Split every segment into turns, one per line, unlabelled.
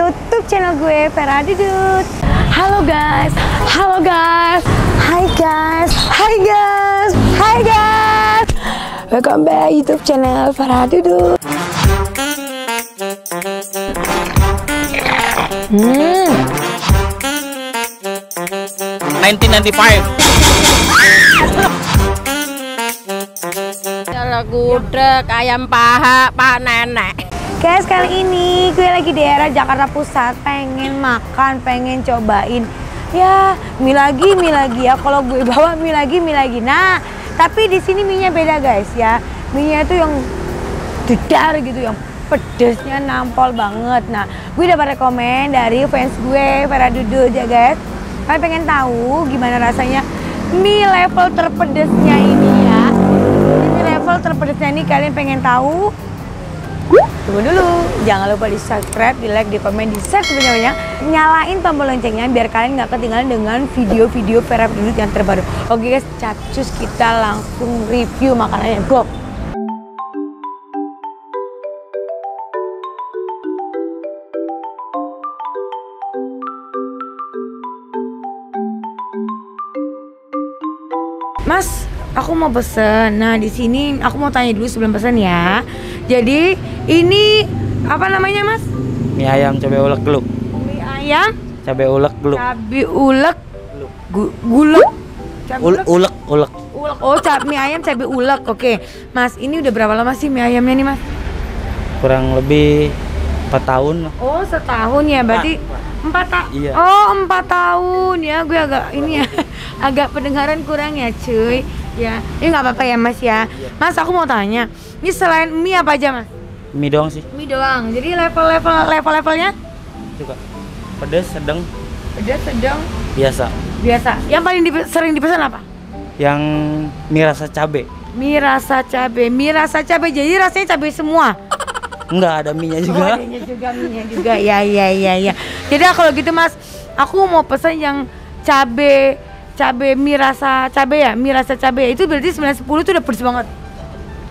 YouTube channel gue, Vera Dudut. Halo guys, hai guys, welcome back YouTube channel Vera Dudut.
1995. Gudeg, ayam paha, Pak Nenek.
Guys, kali ini gue lagi di daerah Jakarta Pusat, pengen makan, pengen cobain ya mie lagi ya. Kalau gue bawa mie lagi. Nah, tapi di sini mie-nya beda guys ya. Mie-nya itu yang jedar gitu, yang pedesnya nampol banget. Nah, gue dapat rekomen dari fans gue Vera Dudut ya guys. Kalian pengen tahu gimana rasanya mie level terpedesnya ini ya. Ini level terpedesnya ini kalian pengen tahu? Tunggu dulu, jangan lupa di subscribe, di like, di komen, di share sebanyak-banyak. Nyalain tombol loncengnya biar kalian nggak ketinggalan dengan video-video Vera Dudut yang terbaru. Oke guys, capcus kita langsung review makanannya, go! Mas, aku mau pesen. Nah, di sini aku mau tanya dulu sebelum pesen ya. Jadi, ini apa namanya, Mas?
Mie ayam cabai ulek geluk.
Mie ayam
Cabai ulek geluk.
cabai ulek guluk.
Ulek.
Ulek. Oh, mie ayam cabai ulek. Oke. Mas, ini udah berapa lama sih mie ayamnya nih, Mas?
Kurang lebih 4 tahun.
Oh, setahun ya. Berarti 4 tahun.
Iya.
Oh, 4 tahun ya. Gue agak ini ya. Agak pendengaran kurang ya, cuy. Ya, ini nggak apa-apa ya, Mas ya. Mas, aku mau tanya. Ini selain mie apa aja, Mas?
Mie doang sih.
Mie doang. Jadi level-levelnya?
Juga. Pedas, sedang,
Pedas, sedang,
biasa.
biasa. Yang paling sering dipesan apa?
Yang mie rasa cabai.
Mie rasa cabai. Jadi rasanya cabai semua.
Enggak, ada mie-nya
Oh,
juga.
adanya juga, mie-nya juga. Ya. Jadi kalau gitu, Mas, aku mau pesan yang cabai mie rasa cabai ya. Mie rasa cabai itu berarti 910 itu udah pedes banget.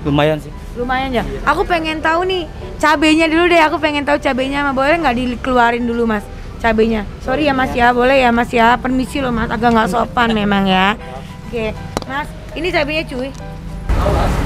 Lumayan sih.
Lumayan ya. Aku pengen tahu nih cabenya dulu deh. Aku pengen tahu cabenya, boleh nggak dikeluarin dulu, Mas? Cabenya. Sorry ya, Mas ya. Boleh ya, Mas ya. Permisi loh, Mas. Agak nggak sopan memang ya. Oke, Mas. Ini cabenya cuy.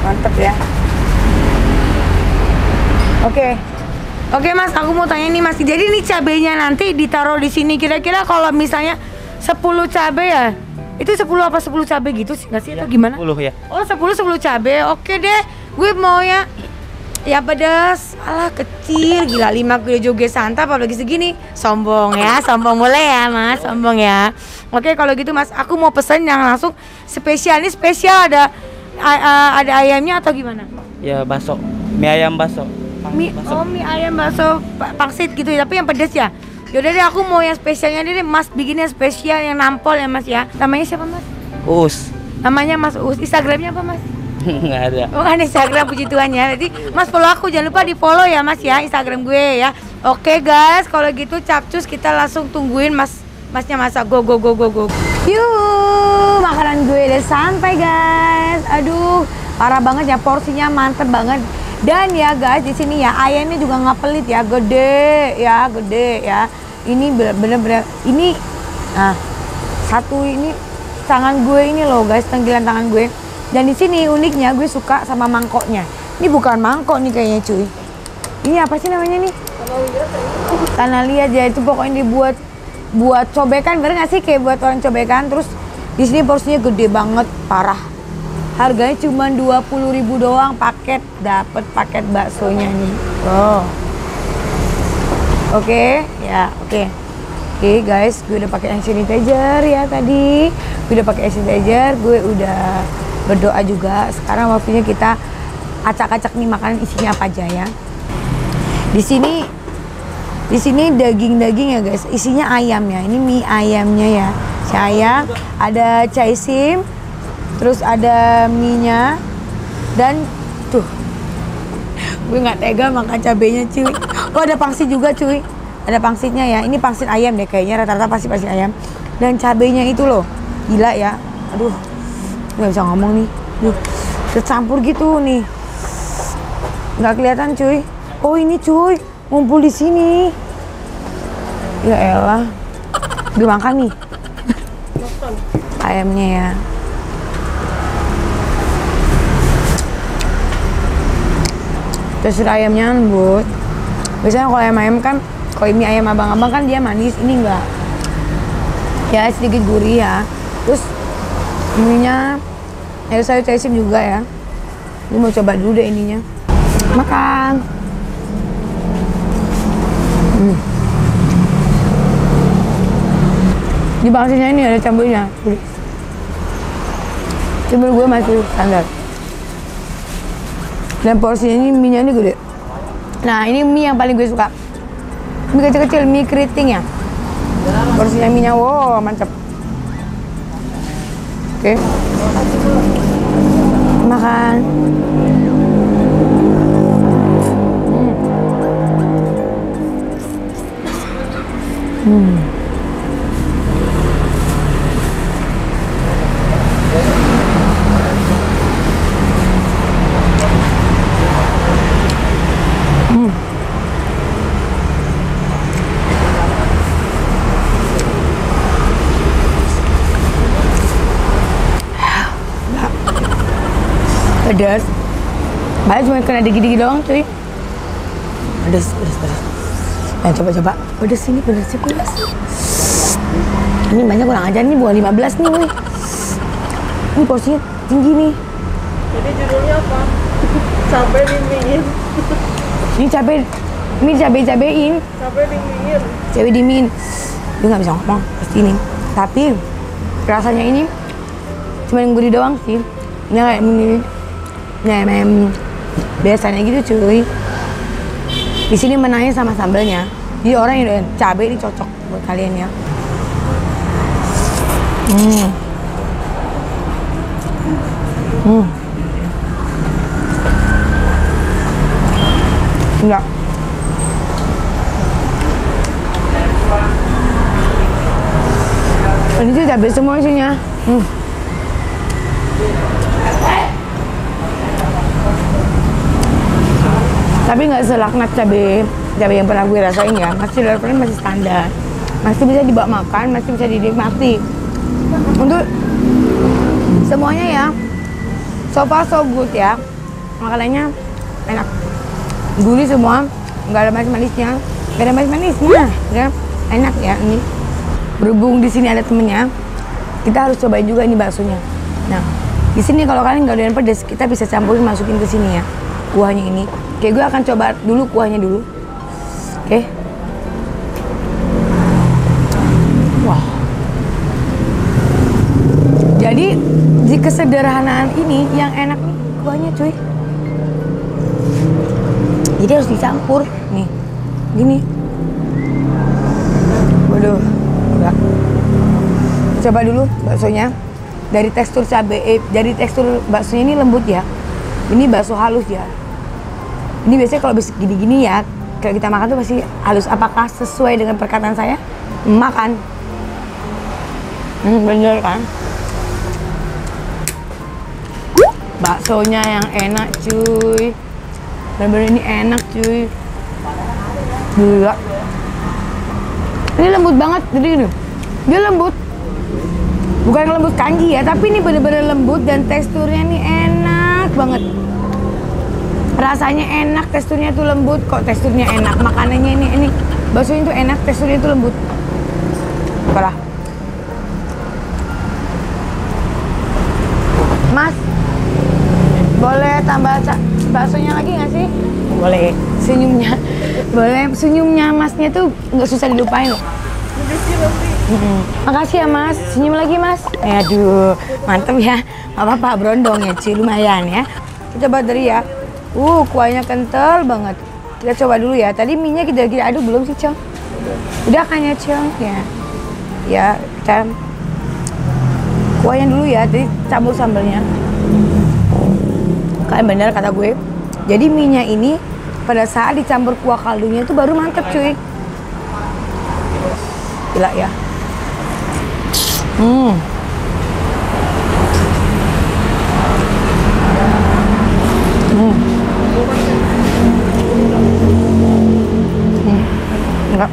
Mantep ya. Oke, Mas. Aku mau tanya nih, Mas. Jadi ini cabenya nanti ditaruh di sini. Kira-kira kalau misalnya 10 cabai ya? Itu 10 apa 10 cabai gitu sih nggak sih? Atau gimana?
10 ya.
Oh, 10 cabai. Oke deh. Gue mau ya pedas. Alah, kecil. Gila, 5 kilo joget santap apalagi segini. Sombong ya. Sombong boleh ya, Mas. Sombong ya. Oke, kalau gitu, Mas, aku mau pesen yang langsung spesial. Ini spesial ada ayamnya atau gimana?
Ya, bakso. Mie ayam bakso.
Mie ayam bakso pangsit gitu ya, tapi yang pedas ya. Yaudah deh, aku mau yang spesialnya deh, Mas. Bikinnya spesial yang nampol ya, Mas ya. Namanya siapa, Mas?
Us.
Namanya Mas Us. Instagramnya apa, Mas?
Nggak ada.
Oh, kan Instagram, puji Tuhan ya. Jadi Mas follow aku, jangan lupa di follow ya, Mas ya, Instagram gue ya. Oke guys, kalau gitu capcus kita langsung tungguin Masnya masak. Go. Yuk, makanan gue udah sampai guys. Aduh, parah banget ya, porsinya mantep banget. Dan ya guys, di sini ya ayamnya juga nggak pelit ya, gede ya. Ini bener-bener ini, nah satu ini tangan gue ini loh guys, tenggilan tangan gue. Dan di sini uniknya gue suka sama mangkoknya. Ini bukan mangkok nih kayaknya cuy. Ini apa sih namanya nih? Tanah liat ya, itu pokoknya dibuat cobekan, bener nggak sih, kayak buat orang cobekan. Terus di sini porsinya gede banget, parah. Harganya cuma 20.000 doang dapet paket baksonya nih. Oh. Oke guys, gue udah pakai hand sanitizer ya tadi. Gue udah pakai hand sanitizer, gue udah berdoa juga. Sekarang waktunya kita acak-acak nih makanan isinya apa aja ya. Di sini daging ya guys. Isinya ayam ya. Ini mie ayamnya ya. Ayam, ada caisim, terus ada mie-nya, dan tuh gue nggak tega makan cabenya cuy. Oh, ada pangsit juga cuy. Ada pangsitnya ya. Ini pangsit ayam deh kayaknya, rata-rata pasti pangsit ayam. Dan cabenya itu loh, gila ya. Aduh, nggak bisa ngomong nih. Duh, tercampur gitu nih. Nggak kelihatan cuy. Oh ini cuy, ngumpul di sini. Ya elah. Udah makan nih. Ayamnya ya. Tekstur ayamnya lembut. Biasanya kalau ayam kan, kalau mie ayam abang-abang kan dia manis, ini enggak. Ya sedikit gurih ya. Terus ininya ada sayur caisim juga ya. Ini mau coba dulu deh ininya. Makan. Di baksonya ini ada campurnya. Campur gue masih standar. Dan porsinya ini mie-nya ini gede. Nah ini mie yang paling gue suka. Mie kecil-kecil, mie keriting ya. Porsinya mie-nya, wow mantap. Oke. Makan. Pedas. Padahal cuma kena dikit-dikit doang cuy. Pedas. Nah coba. Pedas ini, pedas. Ini banyak kurang ajar nih, bukan 15 nih woi. Ini porsinya tinggi nih.
Jadi judulnya apa? Cabai dingin.
Ini cabai-cabein.
Cabai dingin.
Cabai dingin. Dia nggak bisa ngomong pasti ini. Tapi rasanya ini cuma yang gurih doang sih. Ini kayak biasanya gitu cuy. Di sini menangnya sama sambelnya. Jadi orang yang udah cabai ini cocok buat kalian ya. Enggak. Ini tuh cabai semua isinya. Tapi nggak selaknat cabai yang pernah gue rasain ya. Masih levelnya masih standar, masih bisa dibawa makan, masih bisa dinikmati. Untuk semuanya ya, so far so good ya. Makanannya enak, gurih semua, nggak ada manis-manisnya, ya enak ya ini. Berhubung di sini ada temennya, kita harus cobain juga ini baksonya. Nah, di sini kalau kalian nggak doyan pedas, kita bisa campurin masukin ke sini ya, kuahnya ini. Oke, gue akan coba dulu kuahnya dulu. Oke. Wah. Jadi di kesederhanaan ini yang enak nih kuahnya cuy. Jadi harus dicampur nih, gini. Waduh, enggak. Coba dulu baksonya. Dari tekstur cabai, dari tekstur baksonya ini lembut ya. Ini bakso halus ya. Ini biasanya kalau gini-gini ya, kalau kita makan tuh pasti halus. Apakah sesuai dengan perkataan saya? Makan. Bener kan? Baksonya yang enak cuy. Bener-bener ini enak cuy. Gila. Ini lembut banget, jadi gini. Dia lembut. Bukan lembut kanji ya, tapi ini bener-bener lembut dan teksturnya ini enak banget. Rasanya enak, teksturnya tuh lembut. Kok teksturnya enak, makanannya ini baksonya tuh enak, teksturnya tuh lembut. Parah. Mas, boleh tambah baksonya lagi nggak sih? Boleh. Senyumnya, boleh. Senyumnya masnya tuh nggak susah dilupain loh. Makasih ya mas, senyum lagi mas. Aduh, mantep ya. Apa-apa berondong ya cuy, lumayan ya. Kita coba dari ya. Kuahnya kental banget. Kita coba dulu ya. Tadi minyak kita aduk belum sih, Cong? Udah kan ya, Cong? Ya. Ya, kita kuahnya dulu ya. Tadi campur sambelnya. Kalian benar kata gue. Jadi minyak ini pada saat dicampur kuah kaldunya itu baru mantep, cuy. Gila ya. Enggak.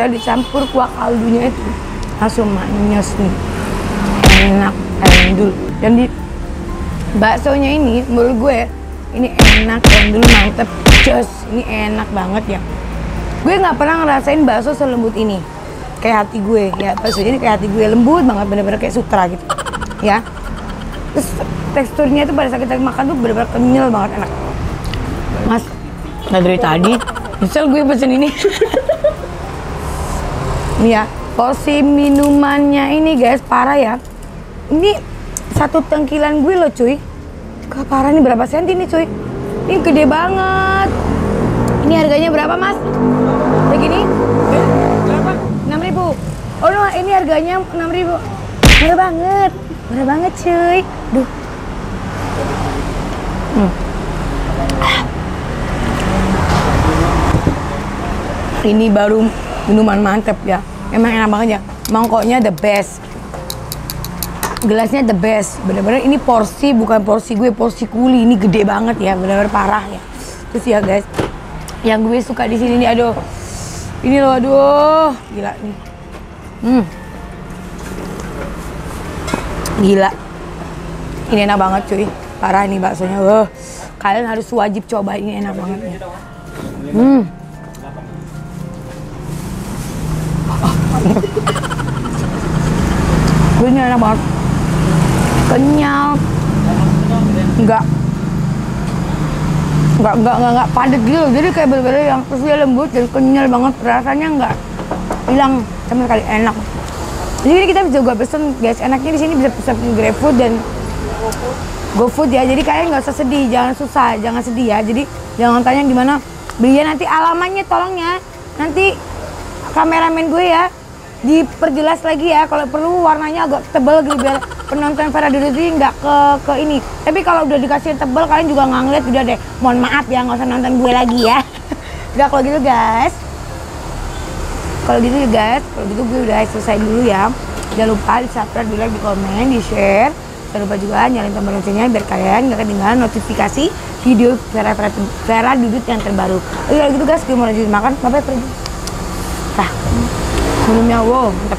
ya dicampur kuah kaldunya itu langsung manis nih, enak, endul. Dan di baksonya ini menurut gue ini enak, endul, mantep, jos. Ini enak banget ya. Gue nggak pernah ngerasain bakso selembut ini, kayak hati gue ya. Bakso ini kayak hati gue, lembut banget, bener-bener kayak sutra gitu ya. Terus teksturnya itu pada saat kita makan tuh bener-bener kenyal banget, enak. Mas, nah dari tadi misal gue pesen ini. Nih ya, porsi minumannya ini guys parah ya. Ini satu tengkilan gue loh cuy. Kok parah nih, berapa senti nih cuy? Ini gede banget. Ini harganya berapa mas? Begini? Berapa? 6.000. Oh no, ini harganya 6.000. Murah banget. Murah banget cuy. Duh. Ini baru minuman mantep ya. Emang enak banget ya. Mangkoknya the best. Gelasnya the best. Bener-bener ini porsi, bukan porsi gue, porsi kuli. Ini gede banget ya, bener-bener parah ya. Terus ya guys, yang gue suka di sini nih, aduh. Ini loh, aduh. Gila nih. Gila. Ini enak banget cuy. Parah nih baksonya. Kalian harus wajib coba, ini enak banget ya. Ini enak banget, kenyal, nggak padat gitu, jadi kayak bener-bener yang terusnya lembut dan kenyal banget, rasanya nggak hilang sama sekali, enak. Jadi kita bisa juga pesen guys, enaknya di sini bisa pesen GrabFood dan GoFood ya, jadi kalian nggak usah sedih, jangan susah, jangan sedih ya, jadi jangan tanya gimana belinya, nanti alamannya tolong ya, nanti kameramen gue ya diperjelas lagi ya, kalau perlu warnanya agak tebal gitu biar penonton Vera Dudut ini nggak ke ini. Tapi kalau udah dikasih tebal kalian juga nggak ngeliat, udah deh, mohon maaf ya, nggak usah nonton gue lagi ya. Udah kalau gitu guys, kalau gitu gue udah selesai dulu ya. Jangan lupa di subscribe, di like, di komen, di share. Jangan lupa juga nyalain tombol loncengnya biar kalian nggak ketinggalan notifikasi video Vera Dudut yang terbaru. Oke kalau gitu guys, gue mau lanjut makan, bye bye. Minumnya wow, mantap.